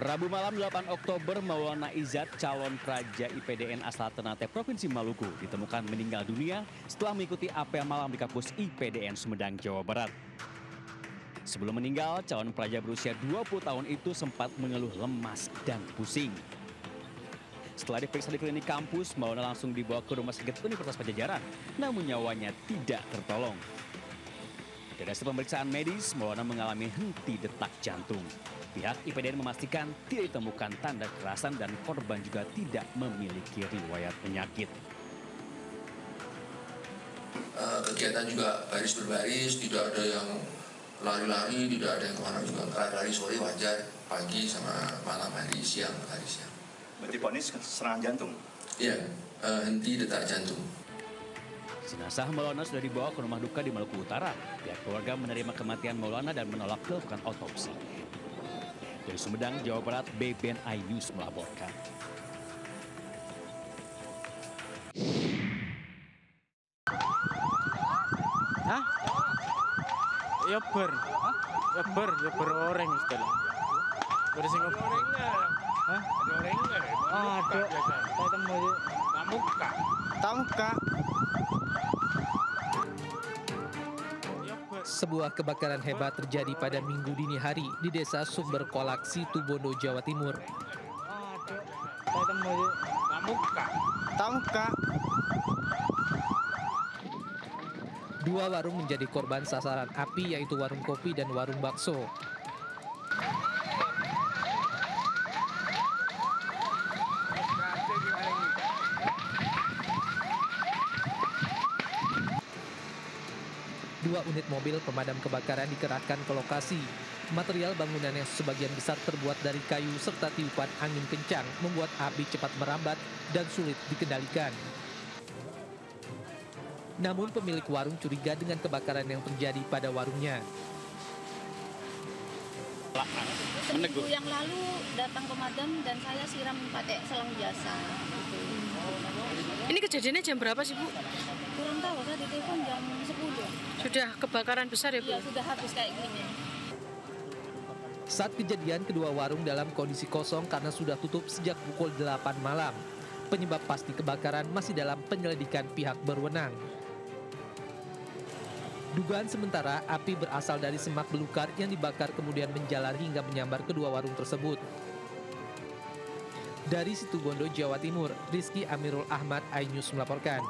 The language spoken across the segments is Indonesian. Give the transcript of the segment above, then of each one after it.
Rabu malam 8 Oktober, Maulana Izzat, calon praja IPDN asal Ternate, Provinsi Maluku, ditemukan meninggal dunia setelah mengikuti apel malam di kampus IPDN Sumedang, Jawa Barat. Sebelum meninggal, calon praja berusia 20 tahun itu sempat mengeluh lemas dan pusing. Setelah diperiksa di klinik kampus, Maulana langsung dibawa ke Rumah Sakit Universitas Padjadjaran, namun nyawanya tidak tertolong. Dari hasil pemeriksaan medis, Maulana mengalami henti detak jantung. Pihak IPDN memastikan tidak ditemukan tanda kekerasan dan korban juga tidak memiliki riwayat penyakit. Kegiatan juga baris berbaris, tidak ada yang lari-lari, tidak ada yang kemana juga. Lari sore wajar, pagi sama malam, hari siang, hari siang. Berarti ponis serangan jantung? Iya, henti detak jantung. Jenazah Maulana sudah dibawa ke rumah duka di Maluku Utara. Pihak keluarga menerima kematian Maulana dan menolak dilakukan otopsi. Dari Sumedang, Jawa Barat, BBNI News melaporkan. Hah? Ya ber orang istilah. Bersing orangnya. Hah? Ada orangnya. Ada. Saya temu tamuka. Tamuka. Sebuah kebakaran hebat terjadi pada Minggu dini hari di Desa Sumber Kolak, Situbondo, Jawa Timur. Saya temu tamuka. Dua warung menjadi korban sasaran api, yaitu warung kopi dan warung bakso. Dua unit mobil pemadam kebakaran dikerahkan ke lokasi. Material bangunan yang sebagian besar terbuat dari kayu serta tiupan angin kencang membuat api cepat merambat dan sulit dikendalikan. Namun pemilik warung curiga dengan kebakaran yang terjadi pada warungnya. Seminggu yang lalu datang pemadam dan saya siram pakai selang biasa. Ini kejadiannya jam berapa sih, Bu? Kurang tahu, saya ditelepon jam 10. Sudah kebakaran besar ya, Bu? Iya, sudah habis kayak gini. Saat kejadian, kedua warung dalam kondisi kosong karena sudah tutup sejak pukul 8 malam. Penyebab pasti kebakaran masih dalam penyelidikan pihak berwenang. Dugaan sementara, api berasal dari semak belukar yang dibakar kemudian menjalar hingga menyambar kedua warung tersebut. Dari Situbondo, Jawa Timur, Rizky Amirul Ahmad, iNews melaporkan.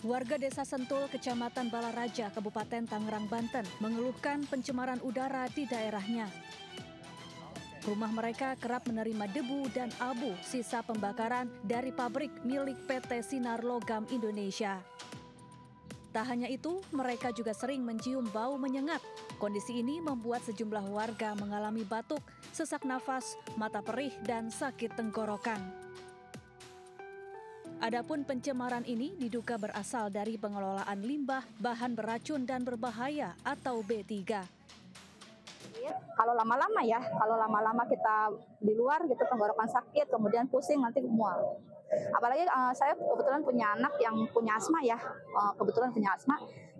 Warga Desa Sentul, Kecamatan Balaraja, Kabupaten Tangerang, Banten, mengeluhkan pencemaran udara di daerahnya. Rumah mereka kerap menerima debu dan abu sisa pembakaran dari pabrik milik PT Sinar Logam Indonesia. Tak hanya itu, mereka juga sering mencium bau menyengat. Kondisi ini membuat sejumlah warga mengalami batuk, sesak nafas, mata perih, dan sakit tenggorokan. Adapun pencemaran ini diduga berasal dari pengelolaan limbah, bahan beracun dan berbahaya atau B3. Kalau lama-lama kita di luar gitu tenggorokan sakit, kemudian pusing, nanti mual. Apalagi saya kebetulan punya anak yang punya asma ya,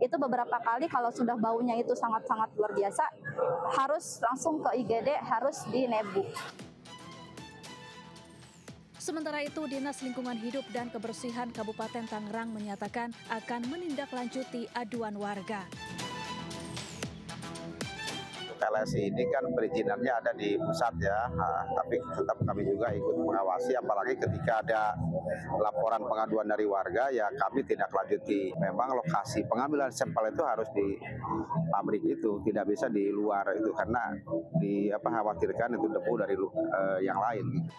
itu beberapa kali kalau sudah baunya itu sangat-sangat luar biasa, harus langsung ke IGD, harus di nebu. Sementara itu, Dinas Lingkungan Hidup dan Kebersihan Kabupaten Tangerang menyatakan akan menindaklanjuti aduan warga. LSI ini kan perizinannya ada di pusat ya, tapi tetap kami juga ikut mengawasi, apalagi ketika ada laporan pengaduan dari warga ya kami tidak lanjuti. Memang lokasi pengambilan sampel itu harus di pabrik itu, tidak bisa di luar itu karena khawatirkan itu debu dari yang lain.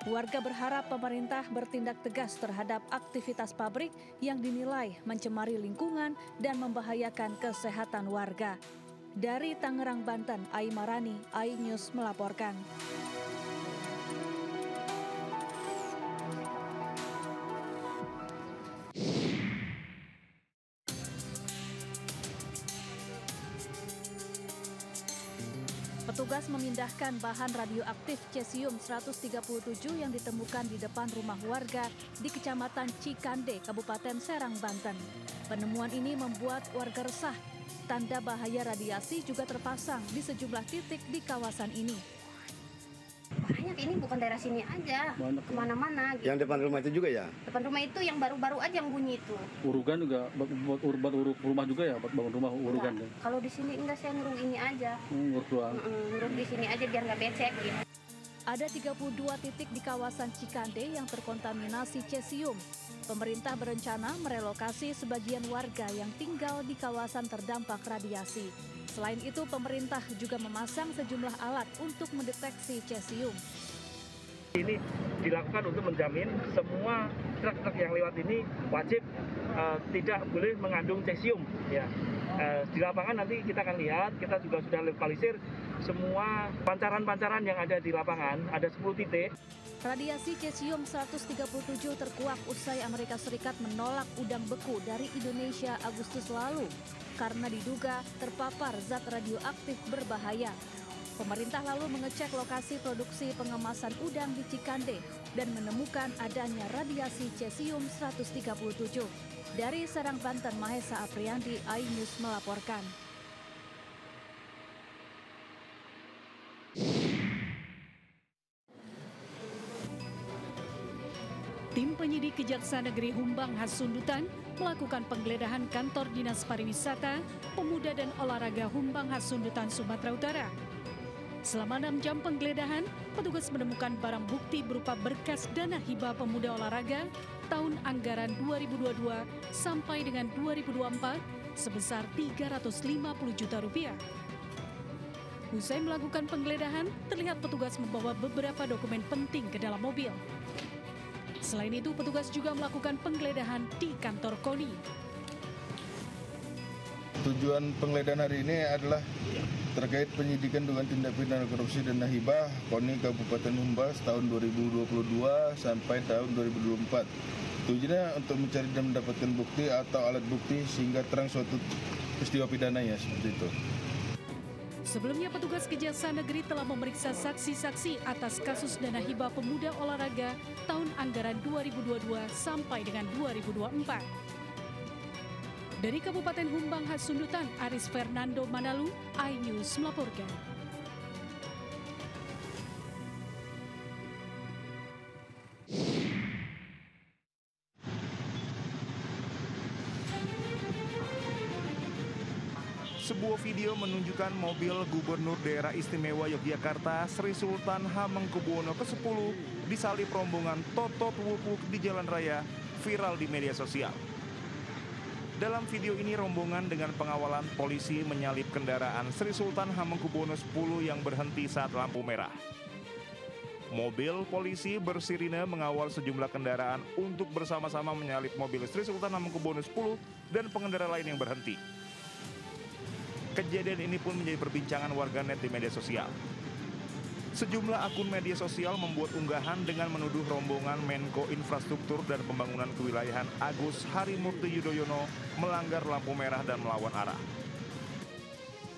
Warga berharap pemerintah bertindak tegas terhadap aktivitas pabrik yang dinilai mencemari lingkungan dan membahayakan kesehatan warga. Dari Tangerang, Banten, Ai Marani, iNews melaporkan. Petugas memindahkan bahan radioaktif cesium-137 yang ditemukan di depan rumah warga di Kecamatan Cikande, Kabupaten Serang, Banten. Penemuan ini membuat warga resah. Tanda bahaya radiasi juga terpasang di sejumlah titik di kawasan ini. Banyak, ini bukan daerah sini aja, kemana-mana. Gitu. Yang depan rumah itu juga ya? Depan rumah itu yang baru-baru aja yang bunyi itu. Urugan juga, buat rumah juga ya, buat bangun rumah urugan. Ya? Kalau di sini enggak, saya nguruk ini aja. Nguruk doang. Nguruk di sini aja biar nggak becek gitu. Ada 32 titik di kawasan Cikande yang terkontaminasi cesium. Pemerintah berencana merelokasi sebagian warga yang tinggal di kawasan terdampak radiasi. Selain itu, pemerintah juga memasang sejumlah alat untuk mendeteksi cesium. Ini dilakukan untuk menjamin semua truk-truk yang lewat ini wajib tidak boleh mengandung cesium. Ya. Di lapangan nanti kita akan lihat, kita juga sudah lokalisir semua pancaran-pancaran yang ada di lapangan, ada 10 titik. Radiasi cesium 137 terkuak usai Amerika Serikat menolak udang beku dari Indonesia Agustus lalu karena diduga terpapar zat radioaktif berbahaya. Pemerintah lalu mengecek lokasi produksi pengemasan udang di Cikande dan menemukan adanya radiasi cesium 137. Dari Serang, Banten, Mahesa Apriandi, iNews melaporkan. Tim penyidik Kejaksaan Negeri Humbang Hasundutan melakukan penggeledahan kantor Dinas Pariwisata, Pemuda dan Olahraga Humbang Hasundutan, Sumatera Utara. Selama 6 jam penggeledahan, petugas menemukan barang bukti berupa berkas dana hibah pemuda olahraga tahun anggaran 2022 sampai dengan 2024 sebesar Rp350 juta. Usai melakukan penggeledahan, terlihat petugas membawa beberapa dokumen penting ke dalam mobil. Selain itu, petugas juga melakukan penggeledahan di kantor KONI. Tujuan penggeledahan hari ini adalah terkait penyidikan dugaan tindak pidana korupsi dana hibah KONI Kabupaten Humbang tahun 2022 sampai tahun 2024. Tujuannya untuk mencari dan mendapatkan bukti atau alat bukti sehingga terang suatu peristiwa pidana ya, seperti itu. Sebelumnya, petugas Kejaksaan Negeri telah memeriksa saksi-saksi atas kasus dana hibah pemuda olahraga tahun anggaran 2022 sampai dengan 2024. Dari Kabupaten Humbang Hasundutan, Aris Fernando Manalu, iNews melaporkan. Sebuah video menunjukkan mobil Gubernur Daerah Istimewa Yogyakarta Sri Sultan Hamengkubuwono ke-10 disalip rombongan Totot Wukuk di jalan raya viral di media sosial. Dalam video ini rombongan dengan pengawalan polisi menyalip kendaraan Sri Sultan Hamengkubuwono X yang berhenti saat lampu merah. Mobil polisi bersirine mengawal sejumlah kendaraan untuk bersama-sama menyalip mobil Sri Sultan Hamengkubuwono X dan pengendara lain yang berhenti. Kejadian ini pun menjadi perbincangan warganet di media sosial. Sejumlah akun media sosial membuat unggahan dengan menuduh rombongan Menko Infrastruktur dan Pembangunan Kewilayahan Agus Harimurti Yudhoyono melanggar lampu merah dan melawan arah.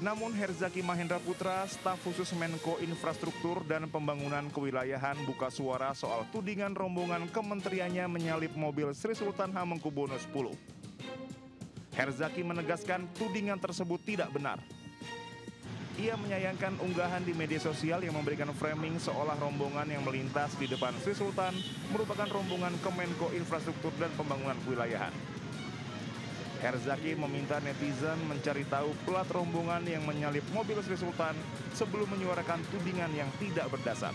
Namun Herzaki Mahendra Putra, staf khusus Menko Infrastruktur dan Pembangunan Kewilayahan buka suara soal tudingan rombongan kementeriannya menyalip mobil Sri Sultan Hamengkubuwono X. Herzaki menegaskan tudingan tersebut tidak benar. Ia menyayangkan unggahan di media sosial yang memberikan framing seolah rombongan yang melintas di depan Sri Sultan merupakan rombongan Kemenko Infrastruktur dan Pembangunan Kewilayahan. Herzaki meminta netizen mencari tahu plat rombongan yang menyalip mobil Sri Sultan sebelum menyuarakan tudingan yang tidak berdasar.